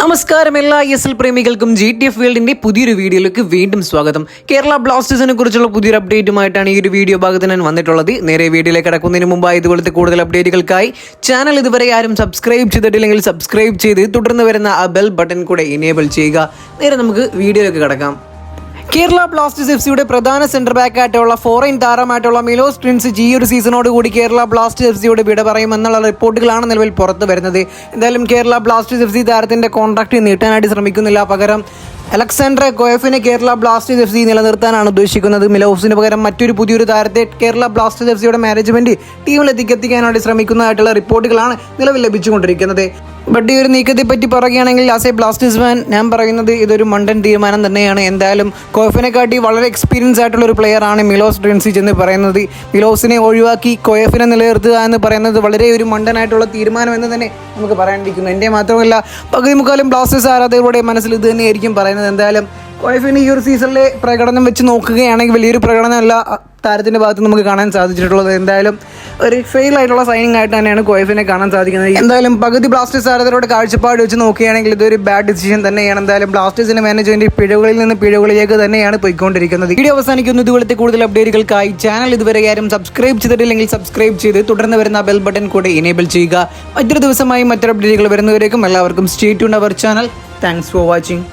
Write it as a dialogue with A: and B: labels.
A: നമസ്കാരം എല്ലാ ESL പ്രേമികൾക്കും GTF വേൾഡിന്റെ പുതിയൊരു വീഡിയോയിലേക്ക് വീണ്ടും സ്വാഗതം. കേരള ബ്ലാസ്റ്റേഴ്സിനെ കുറിച്ചുള്ള പുതിയൊരു അപ്ഡേറ്റുമായിട്ടാണ് ഈ ഒരു വീഡിയോ ഭാഗത്ത് ഞാൻ വന്നിട്ടുള്ളത്. നേരെ വീഡിയോയിലേക്ക് കടക്കുന്നതിന് മുമ്പായി ഇതുപോലത്തെ കൂടുതൽ അപ്ഡേറ്റുകൾക്കായി ചാനൽ ഇതുവരെ ആരും സബ്സ്ക്രൈബ് ചെയ്തിട്ടില്ലെങ്കിൽ സബ്സ്ക്രൈബ് ചെയ്ത് തുടർന്ന് വരുന്ന ആ ബെൽ ബട്ടൺ കൂടെ എനേബിൾ ചെയ്യുക. നേരെ നമുക്ക് വീഡിയോയിലേക്ക് കടക്കാം. കേരള ബ്ലാസ്റ്റേഴ്സ് FC-യുടെ പ്രധാന സെന്റർ ബാക്ക് ആയിട്ടുള്ള ഫോറിൻ താരമായിട്ടുള്ള മിലോസ് ട്രിൻസിച്ച് ഈ ഒരു സീസണോട് കൂടി കേരള ബ്ലാസ്റ്റേഴ്സ് FC-യോട് വിട പറയുമെന്നുള്ള റിപ്പോർട്ടുകളാണ് നിലവിൽ പുറത്തു വരുന്നത്. എന്തായാലും കേരള ബ്ലാസ്റ്റേഴ്സ് FC താരത്തിന്റെ കോൺട്രാക്ട് നീട്ടാനായിട്ട് ശ്രമിക്കുന്നില്ല. പകരം അലക്സാണ്ടർ കോയഫിനെ കേരള ബ്ലാസ്റ്റേഴ്സ് FC നിലനിർത്താനാണ് ഉദ്ദേശിക്കുന്നത്. മിലോസിന് പകരം മറ്റൊരു പുതിയൊരു താരത്തെ കേരള ബ്ലാസ്റ്റേഴ്സ് FC-യുടെ മാനേജ്മെന്റ് ടീമിലെത്തിക്കാനായിട്ട് ശ്രമിക്കുന്നതായിട്ടുള്ള റിപ്പോർട്ടുകളാണ് നിലവിൽ ലഭിച്ചുകൊണ്ടിരിക്കുന്നത്. ബട്ട് ഈ ഒരു നീക്കത്തെ പറ്റി പറയുകയാണെങ്കിൽ ആസ് എ ബ്ലാസ്റ്റേഴ്സ് ഫാൻ ഞാൻ പറയുന്നത് ഇതൊരു മണ്ടൻ തീരുമാനം തന്നെയാണ്. എന്തായാലും കോയഫിനെക്കാട്ടി വളരെ എക്സ്പീരിയൻസ് ആയിട്ടുള്ള ഒരു പ്ലെയർ ആണ് മിലോസ് ട്രിൻസിച്ച് എന്ന് പറയുന്നത്. മിലോസിനെ ഒഴിവാക്കി കോയഫിനെ നിലനിർത്തുക എന്ന് പറയുന്നത് വളരെ ഒരു മണ്ടനായിട്ടുള്ള തീരുമാനം എന്ന് തന്നെ നമുക്ക് പറയാനിരിക്കുന്നു. എൻ്റെ മാത്രമല്ല പകുതി മുക്കാലും ബ്ലാസ്റ്റേഴ്സ് ആരാധകരുടെ മനസ്സിൽ ഇത് തന്നെയായിരിക്കും പറയുന്നത്. എന്തായാലും കോയഫിന് ഈ ഒരു സീസണിലെ പ്രകടനം വെച്ച് നോക്കുകയാണെങ്കിൽ വലിയൊരു പ്രകടനമല്ല താരത്തിൻ്റെ ഭാഗത്ത് നമുക്ക് കാണാൻ സാധിച്ചിട്ടുള്ളത്. എന്തായാലും ഒരു ഫെയിൽ ആയിട്ടുള്ള സൈനിങ് ആയിട്ട് തന്നെയാണ് കോയഫിനെ കാണാൻ സാധിക്കുന്നത്. എന്തായാലും പകുതി ബ്ലാസ്റ്റേഴ്സ് ആരാധകരുടെ കാഴ്ചപ്പാട് വെച്ച് നോക്കുകയാണെങ്കിൽ ഇതൊരു ബാഡ് ഡിസിഷൻ തന്നെയാണ്. എന്തായാലും ബ്ലാസ്റ്റേഴ്സിന്റെ മാനേജ്മെന്റ് പിഴവുകളിൽ നിന്ന് പിഴവുകളിലേക്ക് തന്നെയാണ് പോയിക്കൊണ്ടിരിക്കുന്നത്. വീഡിയോ അവസാനിക്കുന്നു. ഇതുപോലത്തെ കൂടുതൽ അപ്ഡേറ്റുകൾക്കായി ചാനൽ ഇതുവരെ ആരും സബ്സ്ക്രൈബ് ചെയ്തിട്ടില്ലെങ്കിൽ സബ്സ്ക്രൈബ് ചെയ്ത് തുടർന്ന് വരുന്ന ബെൽ ബട്ടൺ കൂടെ എനേബിൾ ചെയ്യുക. മറ്റൊരു ദിവസമായി മറ്റൊരു അപ്ഡേറ്റുകൾ വരുന്നവരേക്കും എല്ലാവർക്കും stay tuned our channel. Thanks for watching.